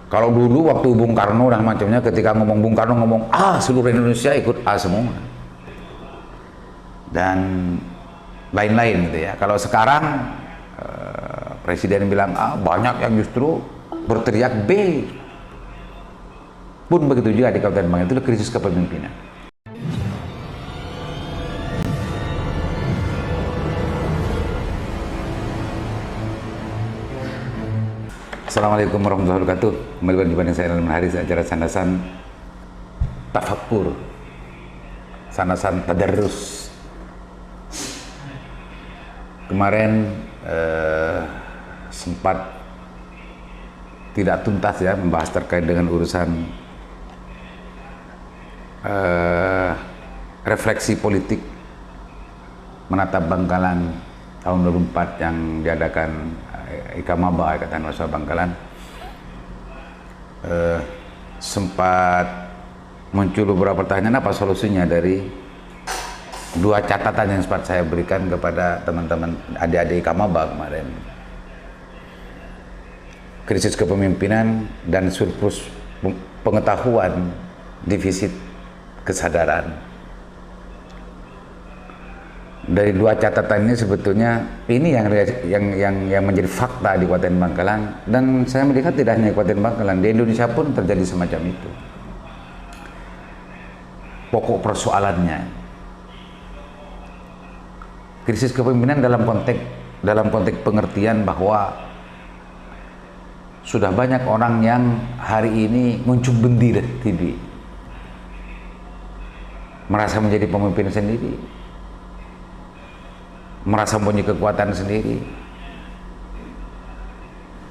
Kalau dulu waktu Bung Karno dan macamnya, ketika ngomong Bung Karno ngomong A, seluruh Indonesia ikut A semua. Dan lain-lain gitu ya. Kalau sekarang Presiden bilang A, banyak yang justru berteriak B. Pun begitu juga di Kabupaten Bangka, itu krisis kepemimpinan. Assalamualaikum warahmatullahi wabarakatuh. Kembali berjumpa dengan saya dalam hari acara Sandasan Tafakkur, Sandasan Tadarrus. Kemarin sempat tidak tuntas ya membahas terkait dengan urusan refleksi politik menatap Bangkalan tahun 2004 yang diadakan IKMABA, Ikatan Mahasiswa Bangkalan. Sempat muncul beberapa pertanyaan, apa solusinya dari dua catatan yang sempat saya berikan kepada teman-teman adik-adik IKMABA kemarin. Krisis kepemimpinan dan surplus pengetahuan, defisit kesadaran. Dari dua catatan ini sebetulnya ini yang menjadi fakta di Kabupaten Bangkalan, dan saya melihat tidak hanya di Kabupaten Bangkalan, di Indonesia pun terjadi semacam itu. Pokok persoalannya krisis kepemimpinan dalam konteks pengertian bahwa sudah banyak orang yang hari ini muncul bendir TV, merasa menjadi pemimpin sendiri, merasa punya kekuatan sendiri,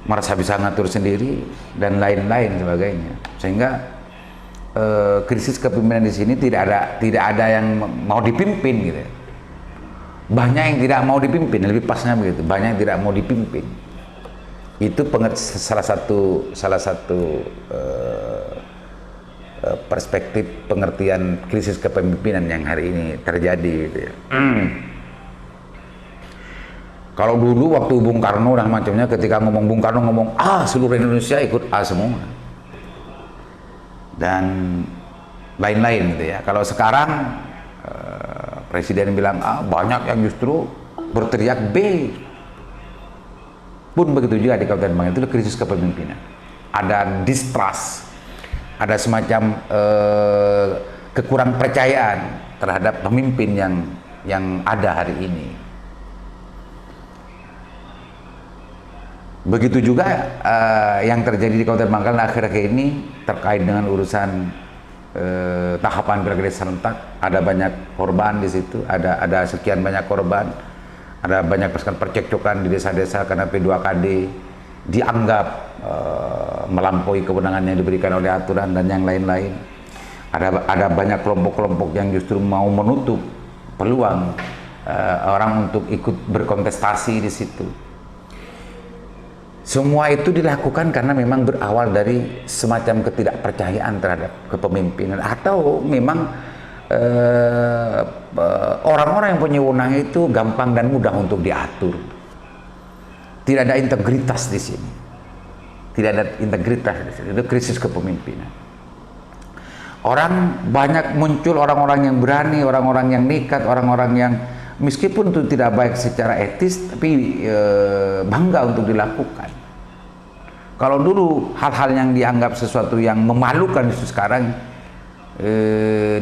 merasa bisa ngatur sendiri, dan lain-lain sebagainya. Sehingga krisis kepemimpinan di sini tidak ada yang mau dipimpin gitu. Banyak yang tidak mau dipimpin, lebih pasnya begitu. Banyak yang tidak mau dipimpin. Itu salah satu perspektif pengertian krisis kepemimpinan yang hari ini terjadi gitu ya. Kalau dulu waktu Bung Karno dan macamnya, ketika ngomong Bung Karno ngomong A, seluruh Indonesia ikut A semua. Dan lain-lain gitu ya. Kalau sekarang Presiden bilang A, banyak yang justru berteriak B. Pun begitu juga di Kabupaten Bangka, itu krisis kepemimpinan. Ada distrust, ada semacam kekurang percayaan terhadap pemimpin yang ada hari ini. Begitu juga yang terjadi di Kabupaten Bangkalan akhir-akhir ini terkait dengan urusan tahapan pilkada serentak. Ada banyak korban di situ, ada sekian banyak korban, ada banyak percekcokan di desa-desa karena P2KD dianggap melampaui kewenangan yang diberikan oleh aturan dan yang lain-lain. Ada banyak kelompok-kelompok yang justru mau menutup peluang orang untuk ikut berkontestasi di situ. Semua itu dilakukan karena memang berawal dari semacam ketidakpercayaan terhadap kepemimpinan, atau memang orang-orang yang punya wewenang itu gampang dan mudah untuk diatur. Tidak ada integritas di sini. Tidak ada integritas di sini. Itu krisis kepemimpinan. Banyak muncul orang-orang yang berani, orang-orang yang nekat, orang-orang yang meskipun itu tidak baik secara etis, tapi bangga untuk dilakukan. Kalau dulu hal-hal yang dianggap sesuatu yang memalukan, itu sekarang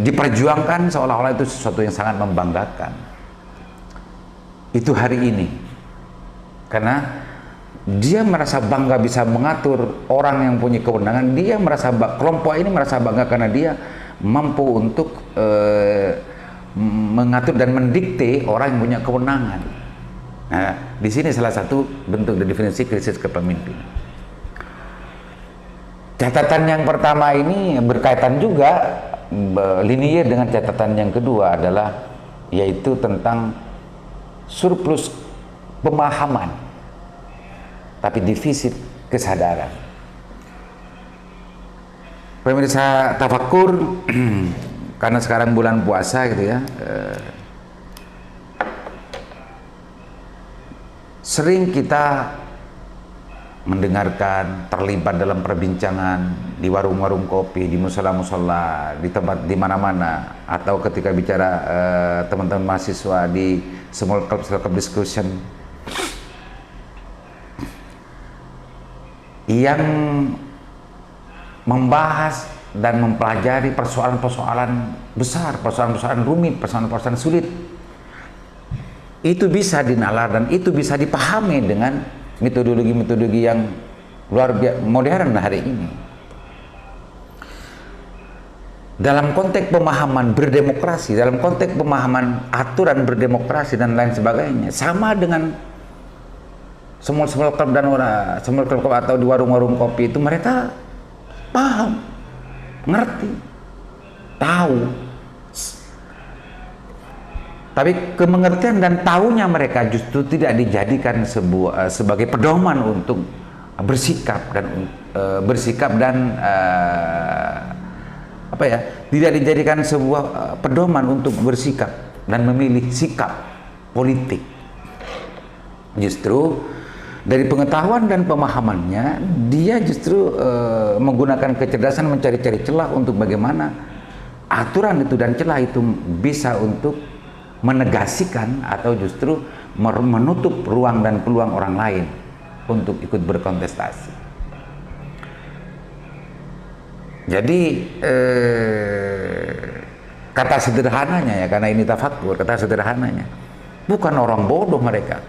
diperjuangkan seolah-olah itu sesuatu yang sangat membanggakan. Itu hari ini, karena dia merasa bangga bisa mengatur orang yang punya kewenangan. Dia merasa, kelompok ini merasa bangga karena dia mampu untuk mengatur dan mendikte orang yang punya kewenangan. Nah, di sini salah satu bentuk definisi krisis kepemimpinan. Catatan yang pertama ini berkaitan juga linear dengan catatan yang kedua, adalah yaitu tentang surplus pemahaman tapi defisit kesadaran. Pemirsa Tafakkur, karena sekarang bulan puasa gitu ya, sering kita mendengarkan, terlibat dalam perbincangan di warung-warung kopi, di musola-musola, di tempat di mana-mana, atau ketika bicara teman-teman mahasiswa di small club discussion yang membahas dan mempelajari persoalan-persoalan besar, persoalan-persoalan rumit, persoalan-persoalan sulit. Itu bisa dinalar dan itu bisa dipahami dengan metodologi-metodologi yang luar biasa modern hari ini. Dalam konteks pemahaman berdemokrasi, dalam konteks pemahaman aturan berdemokrasi dan lain sebagainya, sama dengan small club dan small club atau di warung-warung kopi itu, mereka paham, ngerti, tahu. Tapi kemengertian dan tahunya mereka justru tidak dijadikan sebagai pedoman untuk bersikap dan tidak dijadikan sebuah pedoman untuk bersikap dan memilih sikap politik. Justru dari pengetahuan dan pemahamannya, dia justru menggunakan kecerdasan mencari-cari celah untuk bagaimana aturan itu dan celah itu bisa untuk menegasikan atau justru menutup ruang dan peluang orang lain untuk ikut berkontestasi. Jadi kata sederhananya ya, karena ini tafakur, kata sederhananya, bukan orang bodoh mereka,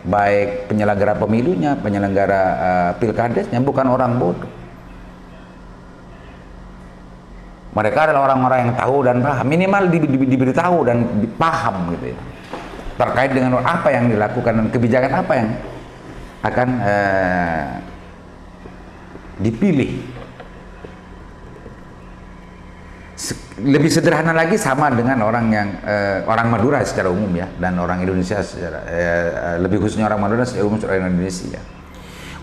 baik penyelenggara pemilunya, penyelenggara pilkadesnya, bukan orang bodoh. Mereka adalah orang-orang yang tahu dan paham, minimal diberitahu dan paham gitu ya, terkait dengan apa yang dilakukan dan kebijakan apa yang akan dipilih. Lebih sederhana lagi sama dengan orang yang orang Madura secara umum ya, dan orang Indonesia secara lebih khususnya orang Madura secara umum, orang Indonesia.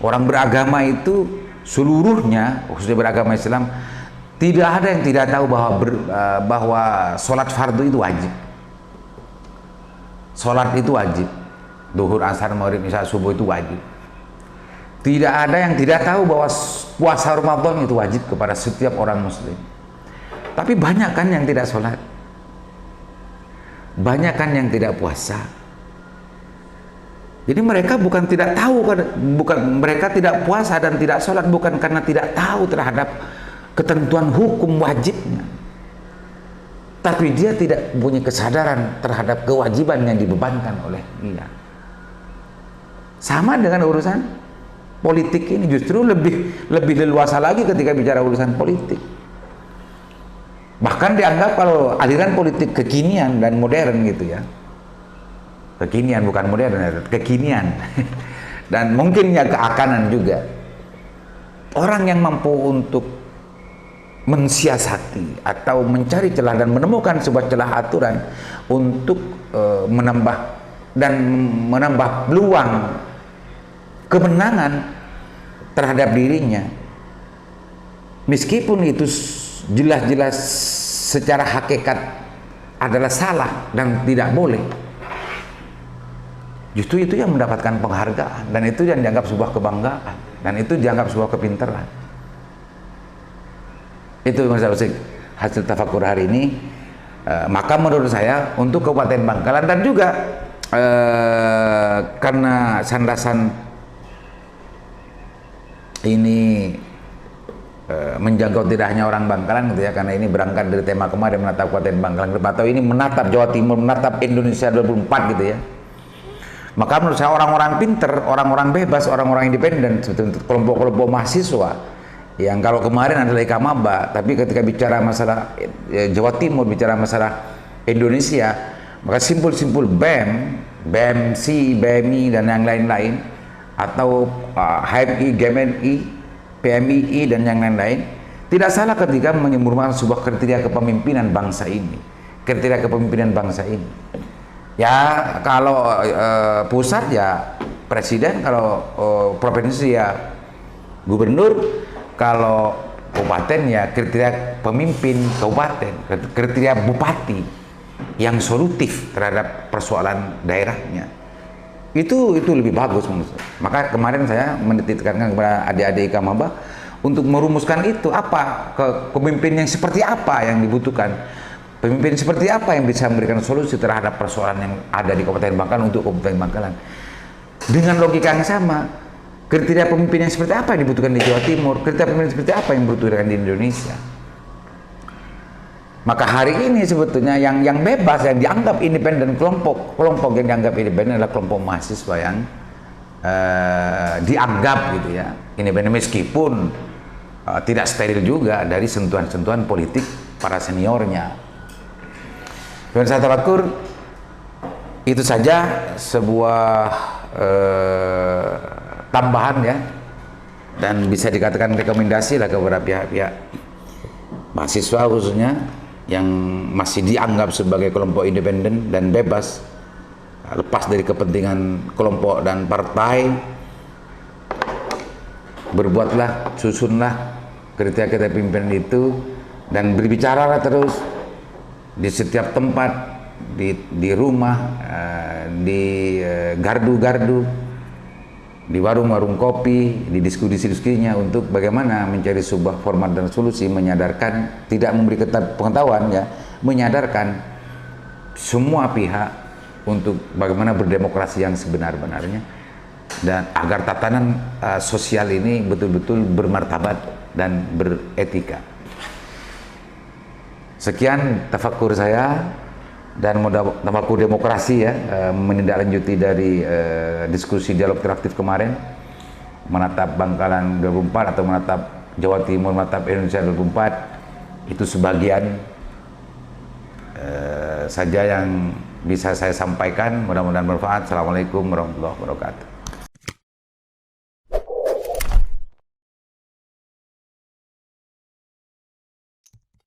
Orang beragama itu seluruhnya, khususnya beragama Islam, tidak ada yang tidak tahu bahwa sholat fardu itu wajib. Sholat itu wajib. Duhur, asar, maghrib, isya, subuh itu wajib. Tidak ada yang tidak tahu bahwa puasa Ramadan itu wajib kepada setiap orang muslim. Tapi banyak kan yang tidak sholat, banyak kan yang tidak puasa. Jadi mereka bukan tidak tahu, mereka tidak puasa dan tidak sholat bukan karena tidak tahu terhadap ketentuan hukum wajibnya, tapi dia tidak punya kesadaran terhadap kewajiban yang dibebankan oleh dia. Sama dengan urusan politik ini, justru lebih leluasa lagi ketika bicara urusan politik. Bahkan dianggap kalau aliran politik kekinian dan modern gitu ya, kekinian bukan modern, kekinian dan mungkin ya keakanan juga, orang yang mampu untuk mensiasati atau mencari celah dan menemukan sebuah celah aturan untuk menambah peluang kemenangan terhadap dirinya, meskipun itu jelas-jelas secara hakikat adalah salah dan tidak boleh. Justru itu yang mendapatkan penghargaan, dan itu yang dianggap sebuah kebanggaan, dan itu dianggap sebuah kepintaran. Itu Mas Taufik hasil tafakur hari ini. Maka menurut saya untuk Kabupaten Bangkalan dan juga karena sandasan ini menjangkau tidak hanya orang Bangkalan gitu ya, karena ini berangkat dari tema kemarin menatap Kabupaten Bangkalan atau ini menatap Jawa Timur, menatap Indonesia 2024 gitu ya. Maka menurut saya orang-orang pinter, orang-orang bebas, orang-orang independen, kelompok-kelompok mahasiswa yang kalau kemarin adalah Ikamaba, tapi ketika bicara masalah Jawa Timur, bicara masalah Indonesia, maka simpul-simpul BEM, BMC, BMI dan yang lain-lain, atau HMI, GMNI, PMII dan yang lain-lain, tidak salah ketika menyebutkan sebuah kriteria kepemimpinan bangsa ini, kriteria kepemimpinan bangsa ini. Ya kalau pusat ya presiden, kalau provinsi ya gubernur, kalau kabupaten ya kriteria pemimpin kabupaten, kriteria bupati yang solutif terhadap persoalan daerahnya. Itu lebih bagus menurut saya. Maka kemarin saya menitipkan kepada adik-adik Ikamaba untuk merumuskan itu, apa kepemimpinan yang seperti apa yang dibutuhkan, pemimpin seperti apa yang bisa memberikan solusi terhadap persoalan yang ada di Kabupaten Bangkalan untuk Kabupaten Bangkalan. Dengan logika yang sama, kriteria pemimpin yang seperti apa yang dibutuhkan di Jawa Timur, kriteria pemimpin seperti apa yang dibutuhkan di Indonesia. Maka hari ini sebetulnya yang bebas, yang dianggap independen, kelompok yang dianggap independen adalah kelompok mahasiswa yang dianggap gitu ya independen, meskipun tidak steril juga dari sentuhan-sentuhan politik para seniornya. Pemirsa Tafakur, itu saja sebuah tambahan ya, dan bisa dikatakan rekomendasi lah kepada pihak-pihak mahasiswa khususnya yang masih dianggap sebagai kelompok independen dan bebas, lepas dari kepentingan kelompok dan partai. Berbuatlah, susunlah kriteria-kriteria pimpinan itu, dan berbicaralah terus di setiap tempat, di rumah, di gardu-gardu, di warung-warung kopi, di diskusi-diskusinya, untuk bagaimana mencari sebuah format dan solusi, menyadarkan, tidak memberi pengetahuan ya, menyadarkan semua pihak untuk bagaimana berdemokrasi yang sebenar-benarnya, dan agar tatanan sosial ini betul-betul bermartabat dan beretika. Sekian tafakur saya, dan tafakur demokrasi ya, menindaklanjuti dari diskusi dialog interaktif kemarin, menatap Bangkalan 2004 atau menatap Jawa Timur, menatap Indonesia 2004. Itu sebagian saja yang bisa saya sampaikan, mudah-mudahan bermanfaat. Assalamualaikum warahmatullahi wabarakatuh.